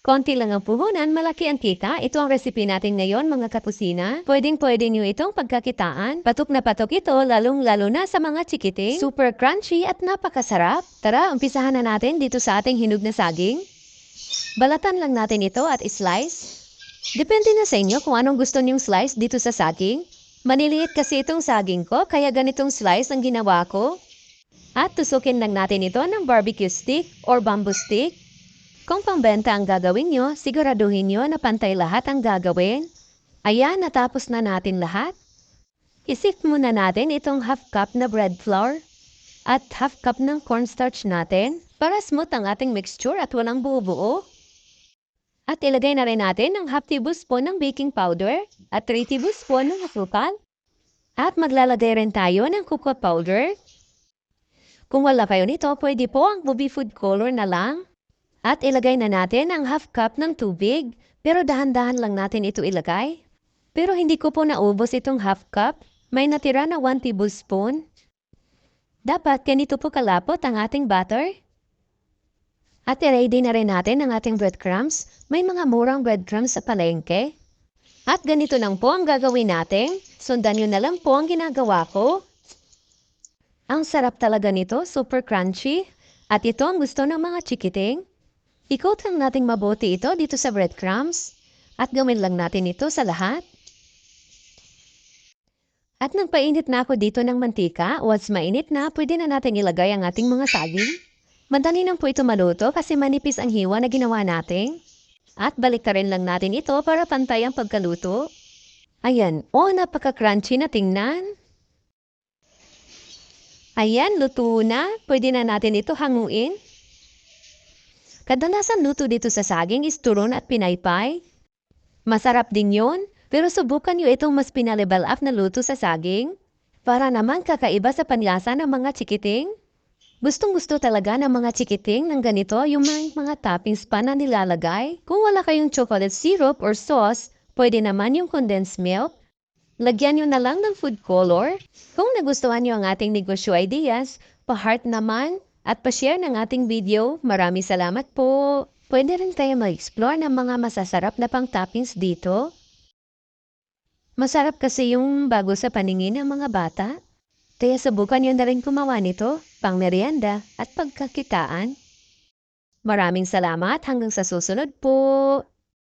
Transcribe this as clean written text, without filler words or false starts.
Konti lang ang puhunan, malaki ang kita. Ito ang recipe natin ngayon, mga kapusina. Pwedeng-pwede nyo itong pagkakitaan. Patok na patok ito, lalong-lalo na sa mga chikiting. Super crunchy at napakasarap. Tara, umpisahan na natin dito sa ating hinog na saging. Balatan lang natin ito at slice. Depende na sa inyo kung anong gusto nyong slice dito sa saging. Maniliit kasi itong saging ko, kaya ganitong slice ang ginawa ko. At tusukin lang natin ito ng barbecue stick or bamboo stick. Kung pambenta ang gagawin nyo, siguraduhin nyo na pantay lahat ang gagawin. Ayan, natapos na natin lahat. Isip muna natin itong half cup na bread flour at half cup ng cornstarch natin para smooth ang ating mixture at walang buo-buo. At ilagay na rin natin ang half tablespoon ng baking powder at 3 tablespoon ng asukal. At maglalagay rin tayo ng cocoa powder. Kung wala kayo nito, pwede po ang movie food color na lang. At ilagay na natin ang half cup ng tubig, pero dahan-dahan lang natin ito ilagay. Pero hindi ko po naubos itong half cup, may natira na 1 tablespoon. Dapat ganito po kalapot ang ating butter. At i-ready na rin natin ang ating breadcrumbs, may mga murang breadcrumbs sa palengke. At ganito lang po ang gagawin natin, sundan nyo na lang po ang ginagawa ko. Ang sarap talaga nito, super crunchy. At ito ang gusto ng mga chikiting. Ikot lang nating mabuti ito dito sa breadcrumbs at gawin lang natin ito sa lahat. At nagpainit na ako dito ng mantika. Once mainit na, pwede na natin ilagay ang ating mga saging. Madali lang po ito maluto kasi manipis ang hiwa na ginawa natin. At baliktarin lang natin ito para pantay ang pagkaluto. Ayan, napaka-crunchy na tingnan. Ayan, luto na. Pwede na natin ito hanguin. Kadalasan luto dito sa saging is turon at pinaypay. Masarap din yon, pero subukan nyo itong mas pinalevel up na luto sa saging. Para naman kakaiba sa panlasa ng mga chikiting. Gustong-gusto talaga ng mga chikiting ng ganito yung mga toppings pa na nilalagay. Kung wala kayong chocolate syrup or sauce, pwede naman yung condensed milk. Lagyan nyo na lang ng food color. Kung nagustuhan nyo ang ating negosyo ideas, pa-heart naman. At pa-share ng ating video. Maraming salamat po. Pwede rin tayo mag-explore ng mga masasarap na pang-toppings dito. Masarap kasi yung bago sa paningin ng mga bata. Kaya subukan nyo na rin gumawa nito, pang merienda at pagkakitaan. Maraming salamat hanggang sa susunod po.